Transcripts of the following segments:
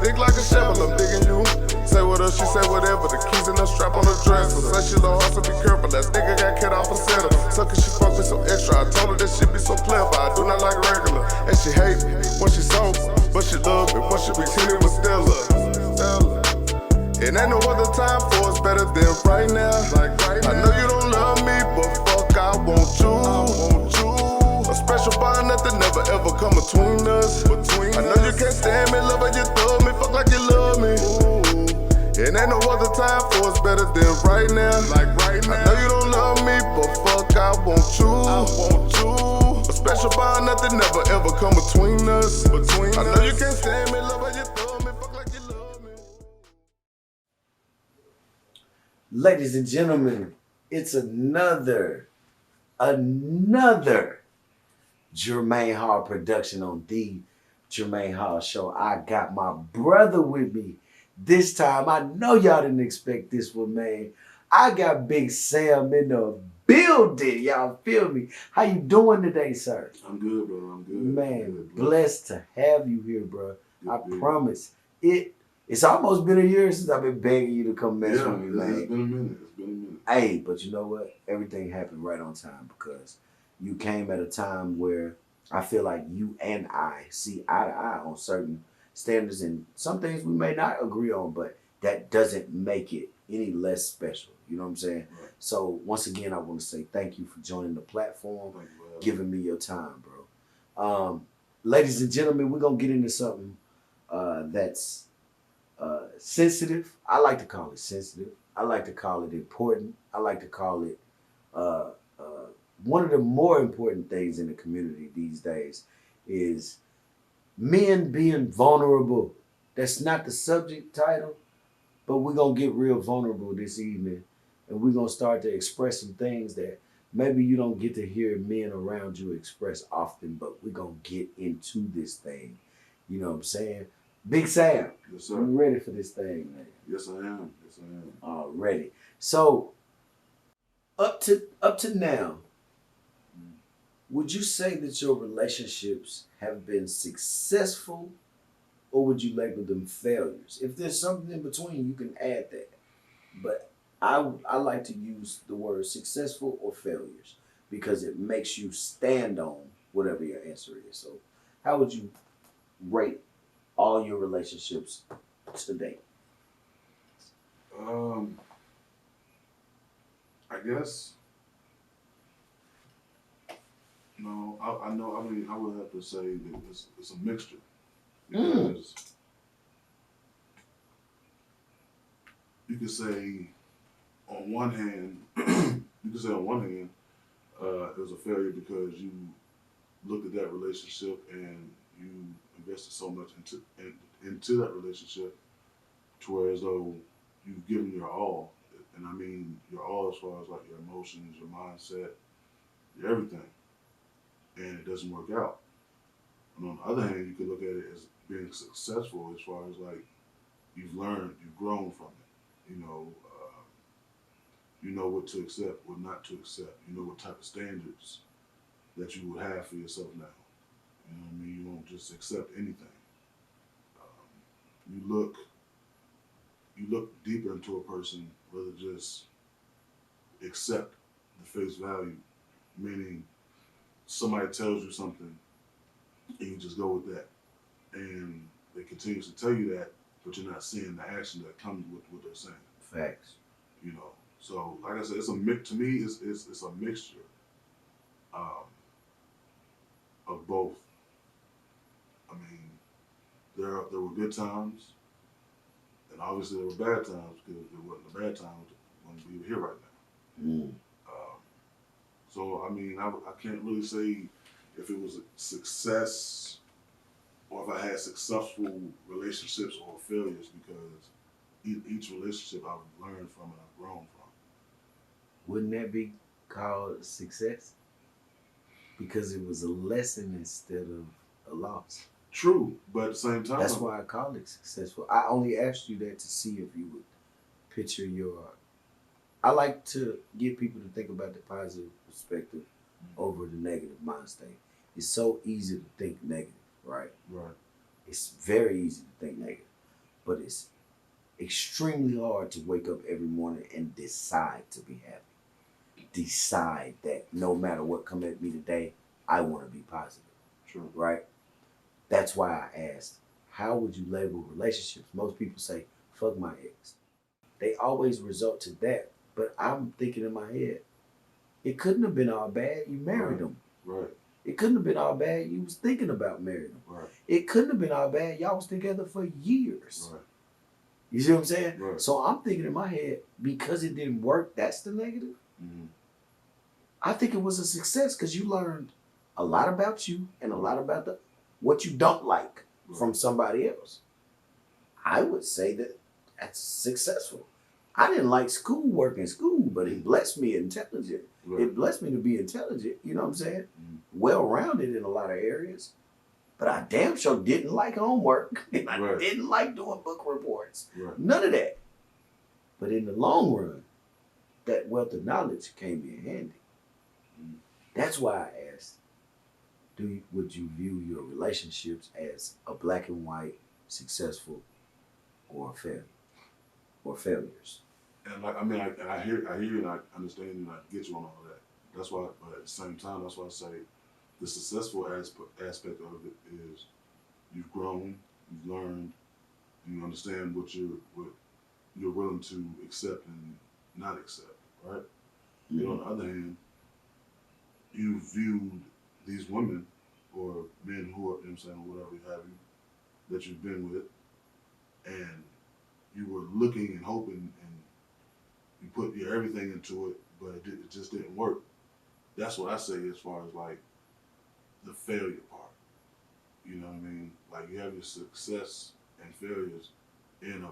Dig like a shovel, I'm digging you. Say what else, she say whatever. The keys in the strap on the dresser. Say she love hard, so be careful. That nigga got cut off a setter. Sucker, she fuck me so extra. I told her that shit be so clever. I do not like regular. And she hate me when she sober, but she love me when she be teeny with Stella. It ain't no other time for us better than right now. I know you don't love me, but fuck, I want you. A special bond, nothing never ever come between us. I know you can't stand me, love how you thug me, fuck like you love me. It ain't no other time for us better than right now. I know you don't love me, but fuck, I want you. A special bond, nothing never ever come between us. I know you can't stand me, love how you thug me, fuck like you love me. Ladies and gentlemen, it's another Jermaine Hall production on the Jermaine Hall Show. I got my brother with me this time. I know y'all didn't expect this one, man. I got Big Sam in the building. Y'all feel me? How you doing today, sir? I'm good, bro. I'm good. Man, good, blessed to have you here, bro. Good, I promise. It's almost been a year since I've been begging you to come mess with me, man. It's been a minute. Hey, but you know what? Everything happened right on time because you came at a time where I feel like you and I see eye to eye on certain standards and some things we may not agree on, but that doesn't make it any less special. You know what I'm saying? Right. So once again, I want to say thank you for joining the platform, giving me your time, bro. Ladies and gentlemen, we're going to get into something that's sensitive. I like to call it sensitive. I like to call it important. I like to call it one of the more important things in the community these days is men being vulnerable. That's not the subject title, but we're going to get real vulnerable this evening, and we're going to start to express some things that maybe you don't get to hear men around you express often, but we're going to get into this thing. You know what I'm saying? Big Sam, yes, sir. You ready for this thing, man? Yes, I am. Already. So, up to now, would you say that your relationships have been successful, or would you label them failures? If there's something in between, you can add that. But I like to use the word successful or failures because it makes you stand on whatever your answer is. So, how would you rate all your relationships to date? I guess. No, I know. I mean, I would have to say that it's a mixture because you could say on one hand, it was a failure because you looked at that relationship and you invested so much into that relationship to where as though you've given your all. And I mean your all as far as like your emotions, your mindset, your everything. And it doesn't work out. And on the other hand, you could look at it as being successful as far as like you've learned, you've grown from it. You know what to accept, what not to accept. You know what type of standards that you would have for yourself now. You know what I mean? You won't just accept anything. You look deeper into a person rather just accept the face value, meaning somebody tells you something and you just go with that. And they continue to tell you that, but you're not seeing the action that comes with what they're saying. Facts. You know. So like I said, it's a mixture of both. I mean, there were good times, and obviously there were bad times because if there wasn't a bad time, we wouldn't be here right now. So I mean, I can't really say if it was a success or if I had successful relationships or failures because each relationship I've learned from and I've grown from. Wouldn't that be called success? Because it was a lesson instead of a loss. True, but at the same time... That's why I call it successful. I only asked you that to see if you would picture your... I like to get people to think about the positive perspective over the negative mind state. It's so easy to think negative, right? Right. It's very easy to think negative. but it's extremely hard to wake up every morning and decide to be happy. Decide that no matter what come at me today, I want to be positive. True. Right? That's why I asked, how would you label relationships? Most people say, fuck my ex. They always result to that. But I'm thinking in my head, it couldn't have been all bad. You married him. Right. It couldn't have been all bad. You was thinking about marrying him. Right. It couldn't have been all bad. Y'all was together for years. Right. You see what I'm saying? Right. So I'm thinking in my head, because it didn't work, that's the negative. Mm-hmm. I think it was a success because you learned a lot about you and a lot about what you don't like from somebody else. I would say that that's successful. I didn't like schoolwork in school, but it blessed me intelligent. Right. It blessed me to be intelligent, you know what I'm saying? Mm-hmm. Well-rounded in a lot of areas. But I damn sure didn't like homework. And I didn't like doing book reports. Right. None of that. But in the long run, that wealth of knowledge came in handy. Mm-hmm. That's why I asked, would you view your relationships as a black and white, successful, or a failure? Or failures? And like, I mean, I hear you and I understand you and I get you on all of that. That's why, but at the same time, that's why I say the successful aspect of it is you've grown, you've learned, you understand what you're willing to accept and not accept, right? Mm-hmm. And on the other hand, you viewed these women or men who are, you know what I'm saying, or whatever have you, that you've been with, and you were looking and hoping and you put your everything into it, but it just didn't work. That's what I say as far as like the failure part. You know what I mean? Like you have your success and failures in a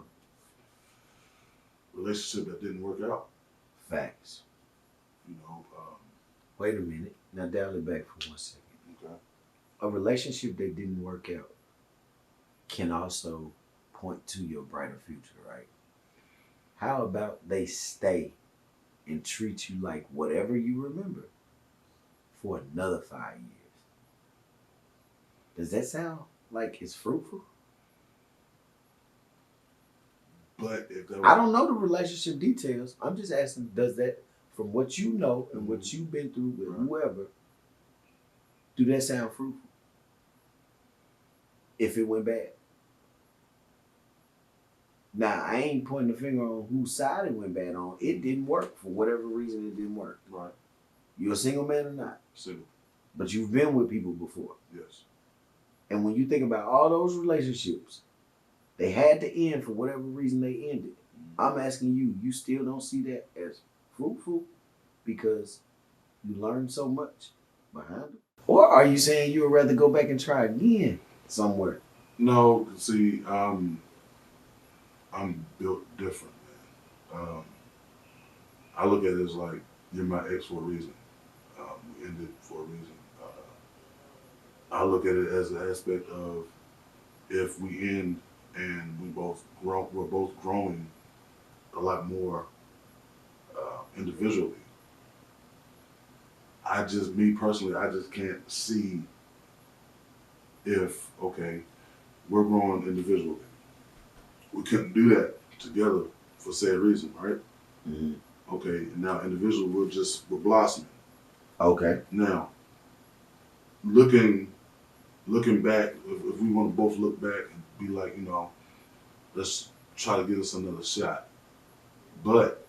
relationship that didn't work out. Facts. You know. Wait a minute. Now dial it back for 1 second. Okay. A relationship that didn't work out can also point to your brighter future, right? How about they stay and treat you like whatever you remember for another 5 years? Does that sound like it's fruitful? But if that I don't know the relationship details. I'm just asking, does that, from what you know and what Mm-hmm. you've been through with Right. whoever, do that sound fruitful? If it went bad. Now, I ain't pointing the finger on whose side it went bad on. It didn't work. For whatever reason, it didn't work. Right. You're a single man or not? Single. But you've been with people before. Yes. And when you think about all those relationships, they had to end for whatever reason they ended. I'm asking you, you still don't see that as fruitful because you learned so much behind it? Or are you saying you would rather go back and try again somewhere? No, see, I'm built different, man. I look at it as like you're my ex for a reason. We ended for a reason. I look at it as an aspect of if we end and we're both growing a lot more individually. Me personally, I just can't see if, okay, we're growing individually. We couldn't do that together for said reason, right? Mm-hmm. Okay, and now individually, we're blossoming. Okay. Now, looking back, if we want to both look back and be like, you know, let's try to give us another shot. But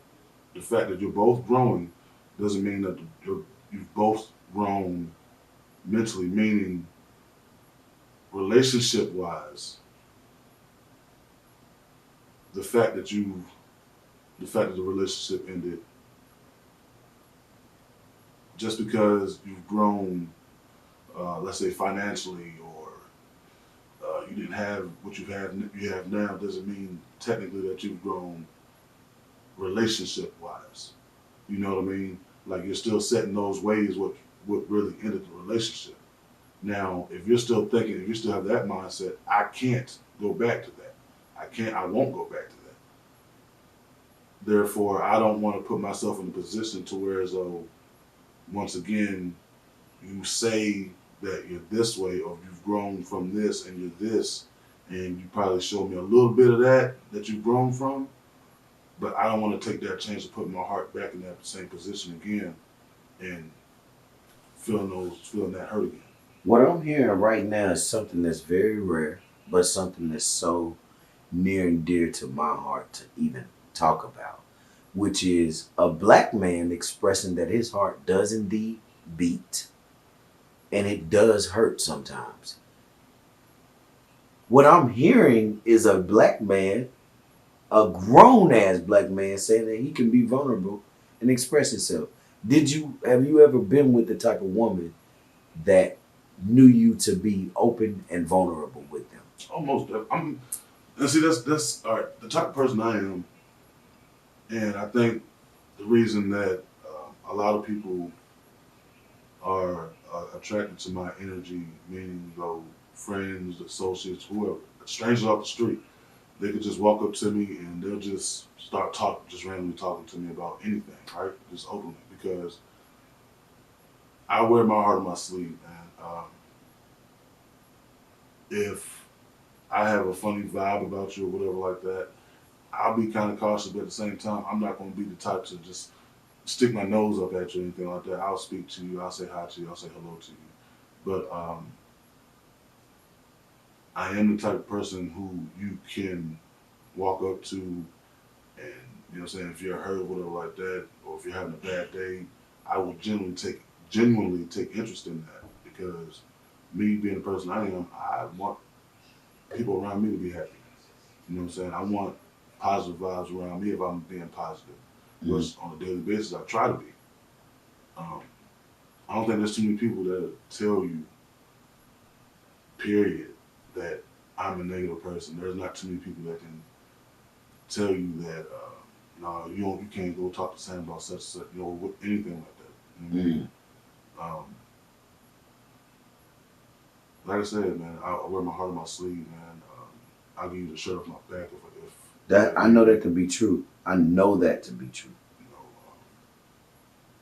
the fact that you're both growing doesn't mean that you've both grown mentally, meaning relationship-wise. The fact that the relationship ended, just because you've grown, let's say financially, or you didn't have what you have now, doesn't mean technically that you've grown relationship-wise. You know what I mean? Like you're still setting those ways what really ended the relationship. Now, if you still have that mindset, I can't go back to that. I won't go back to that. Therefore, I don't want to put myself in a position to where as though, once again, you say that you're this way or you've grown from this and you're this, and you probably showed me a little bit of that you've grown from, but I don't want to take that chance of putting my heart back in that same position again and feeling that hurt again. What I'm hearing right now is something that's very rare, but something that's so near and dear to my heart to even talk about, which is a black man expressing that his heart does indeed beat and it does hurt sometimes. What I'm hearing is a black man, a grown ass black man, saying that he can be vulnerable and express himself. Have you ever been with the type of woman that knew you to be open and vulnerable with them? Almost. And see, that's all right. The type of person I am, and I think the reason that a lot of people are attracted to my energy, meaning friends, associates, whoever, strangers off the street, they could just walk up to me and they'll just start just randomly talking to me about anything, right? Just openly, because I wear my heart on my sleeve, man. If I have a funny vibe about you or whatever like that, I'll be kind of cautious, but at the same time, I'm not going to be the type to just stick my nose up at you or anything like that. I'll speak to you, I'll say hi to you, I'll say hello to you. But I am the type of person who you can walk up to and, you know what I'm saying, if you're hurt or whatever like that, or if you're having a bad day, I will genuinely take interest in that, because me being the person I am, I want people around me to be happy. You know what I'm saying? I want positive vibes around me if I'm being positive. Which on a daily basis I try to be. I don't think there's too many people that tell you, period, that I'm a negative person. There's not too many people that can tell you that, no, you can't go talk to Sam about such and such, with anything like that. You know what I mean? Like I said, man, I wear my heart on my sleeve, man. I'll give you the shirt off my back if that I know that to be true. I know that to be true.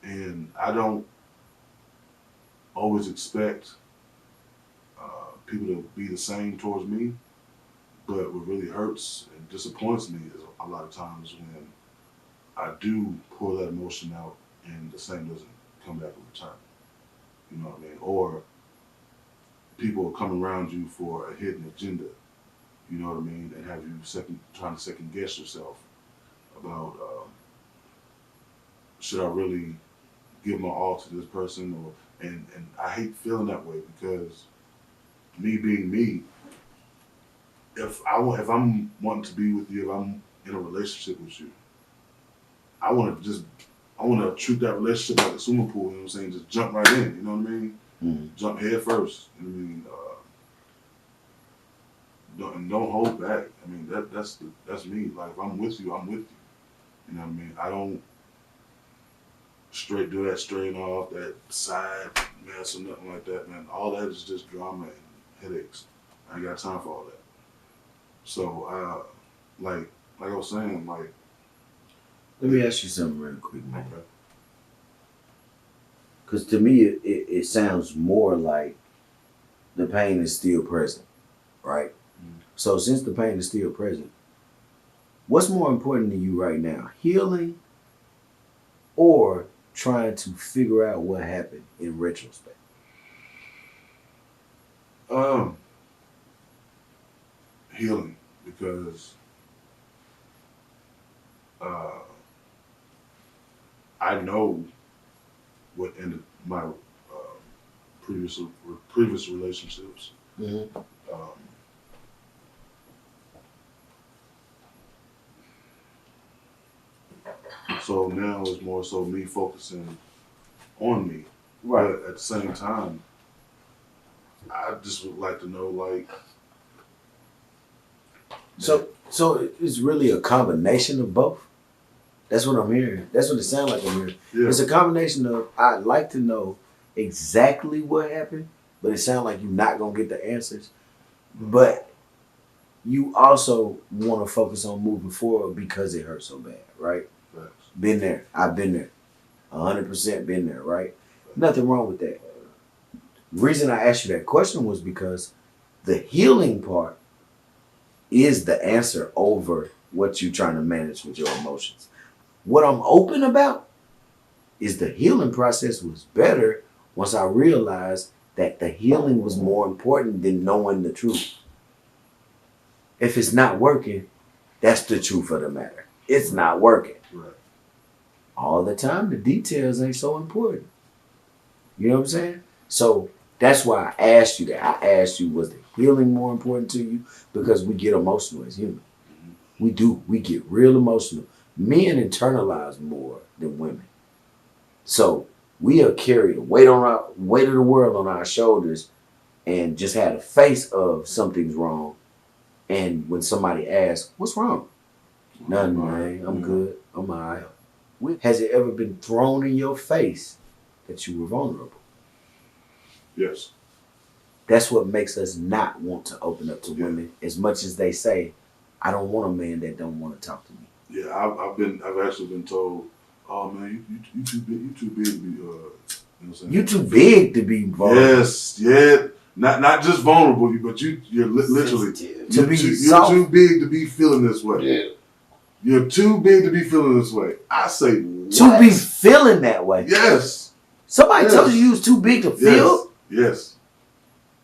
And I don't always expect people to be the same towards me, but what really hurts and disappoints me is a lot of times when I do pour that emotion out and the same doesn't come back in return. You know what I mean? Or people come around you for a hidden agenda, you know what I mean, and have you trying to second guess yourself about should I really give my all to this person, and I hate feeling that way, because me being me, if I'm wanting to be with you, if I'm in a relationship with you, I want to treat that relationship like a swimming pool. You know what I'm saying? Just jump right in. You know what I mean? Jump head first. You know what I mean? Don't hold back. I mean, that's me. Like, if I'm with you, I'm with you. You know what I mean? I don't do that straight off, that side mess or nothing like that, man. All that is just drama and headaches. I ain't got time for all that. So, like I was saying, like. Let me ask you something real quick, man. Okay. Because to me, it sounds more like the pain is still present, right? So since the pain is still present, what's more important to you right now? Healing or trying to figure out what happened in retrospect? Healing, because I know what ended my previous relationships. So now it's more so me focusing on me. Right. But at the same time, I just would like to know, like. So it's really a combination of both. That's what I'm hearing. That's what it sounds like I'm hearing. Yeah. It's a combination of, I'd like to know exactly what happened, but it sounds like you're not gonna get the answers. But you also want to focus on moving forward because it hurt so bad, right? Right. Been there. I've been there. 100% been there, right? Nothing wrong with that. The reason I asked you that question was because the healing part is the answer over what you're trying to manage with your emotions. What I'm open about is the healing process was better once I realized that the healing was more important than knowing the truth. If it's not working, that's the truth of the matter. It's not working. Right. All the time, the details ain't so important. You know what I'm saying? So that's why I asked you that. I asked you, was the healing more important to you? Because we get emotional as humans. We do. We get real emotional. Men internalize more than women. So we are carried a weight of the world on our shoulders and just had a face of something's wrong. And when somebody asks, what's wrong? Nothing, man. I'm good. I'm all right. Has it ever been thrown in your face that you were vulnerable? Yes. That's what makes us not want to open up to women as much as they say, I don't want a man that don't want to talk to me. Yeah, I've actually been told, oh man, you too big to be, you know what I'm saying? You too big to be vulnerable. Yes, yeah. Not just vulnerable, but you're literally you're too big to be feeling this way. Yeah. You're too big to be feeling this way. I say what? To be feeling that way. Yes. Somebody told you was too big to feel? Yes.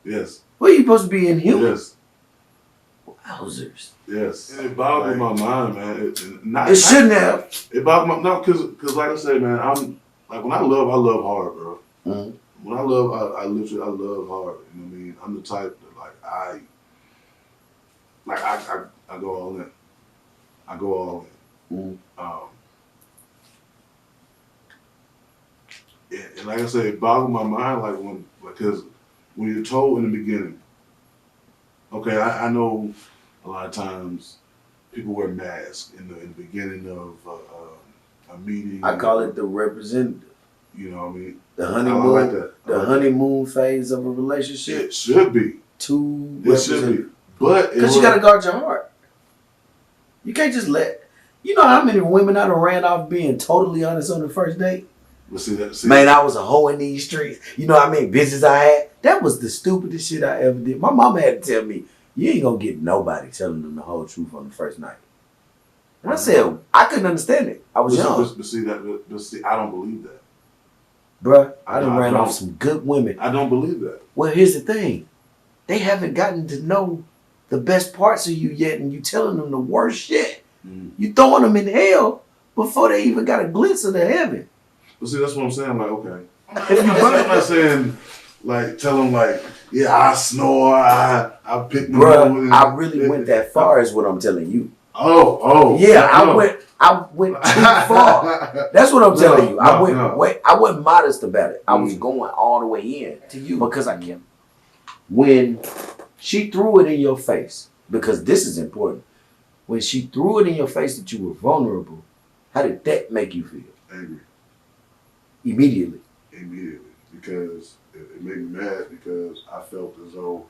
Yes. What are you supposed to be inhuman? Yes. Wowzers. Yes. And it boggled my mind, man. It shouldn't have. It boggled my because like I say, man, I'm like when I love hard, bro. Mm-hmm. When I love, I literally love hard. You know what I mean? I'm the type that I go all in. I go all in. Mm-hmm. And like I said, it boggled my mind because when you're told in the beginning, okay, I know a lot of times people wear masks in the beginning of a meeting. I call it the representative. You know what I mean? The honeymoon, like that. Honeymoon phase of a relationship. It should be. Two It should be. But because you got to guard your heart. You can't just let. You know how many women I done ran off being totally honest on the first date? Man, I was a hoe in these streets. You know how many bitches I had? That was the stupidest shit I ever did. My mama had to tell me, you ain't gonna get nobody telling them the whole truth on the first night. And I said, I couldn't understand it. I was young. But see, I don't believe that. Bruh, I done ran off some good women. I don't believe that. Well, here's the thing. They haven't gotten to know the best parts of you yet, and you telling them the worst shit. You throwing them in hell before they even got a glimpse of the heaven. But see, that's what I'm saying. Like, okay. I'm not saying, like, tell them, like, yeah, I snore, I pick my Bruh, I really went that far is what I'm telling you. Oh. Yeah, I went too far. That's what I'm telling you. I wasn't modest about it. I was going all the way in to you because I kept. When she threw it in your face, because this is important, when she threw it in your face that you were vulnerable, how did that make you feel? Angry. Immediately. Because it made me mad because I felt as though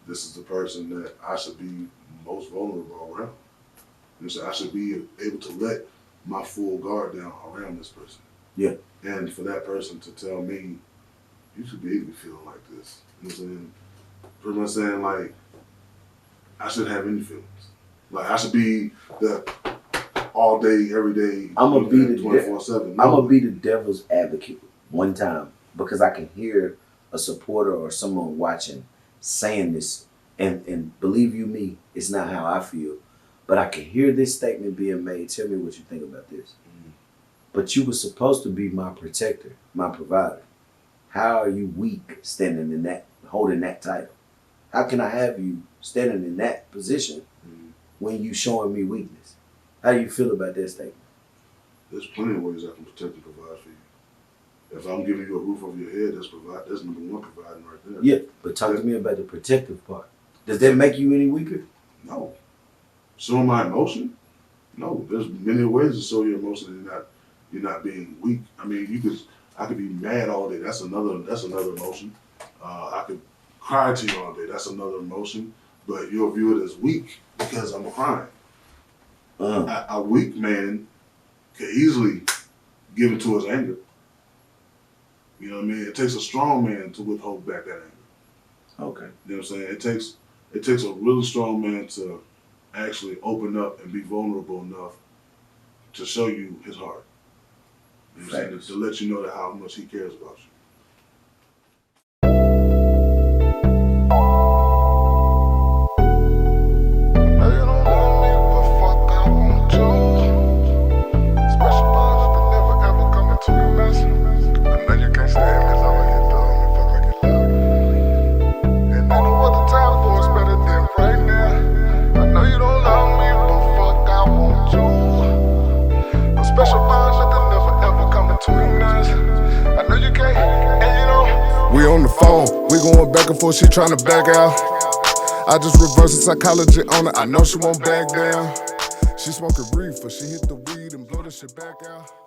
this is the person that I should be most vulnerable around. And so I should be able to let my full guard down around this person. Yeah. And for that person to tell me, you should be able to feel like this. You know what I'm saying? Pretty much saying, like, I shouldn't have any feelings. Like, I should be the all day, every day, I'm gonna be the 24/7. I'm gonna be the devil's advocate one time because I can hear a supporter or someone watching saying this, and believe you me, it's not how I feel, but I can hear this statement being made. Tell me what you think about this. But you were supposed to be my protector, my provider. How are you weak standing in that, holding that title? How can I have you standing in that position when you showing me weakness? How do you feel about that statement? There's plenty of ways I can protect and provide for you. If I'm giving you a roof over your head, that's number one providing right there. Yeah, but talk to me about the protective part. Does that make you any weaker? No. Showing my emotion? No. There's many ways to show your emotion and you're not being weak. I mean, I could be mad all day. That's another emotion. I could cry to you all day. That's another emotion. But you'll view it as weak because I'm crying. A weak man could easily give into his anger. You know what I mean? It takes a strong man to withhold back that anger. Okay. You know what I'm saying? It takes a really strong man to actually open up and be vulnerable enough to show you his heart. You know what I'm saying? To let you know that how much he cares about you. We on the phone, we going back and forth, she tryna back out. I just reverse the psychology on her, I know she won't back down. She smoking reefer, she hit the weed and blow the shit back out.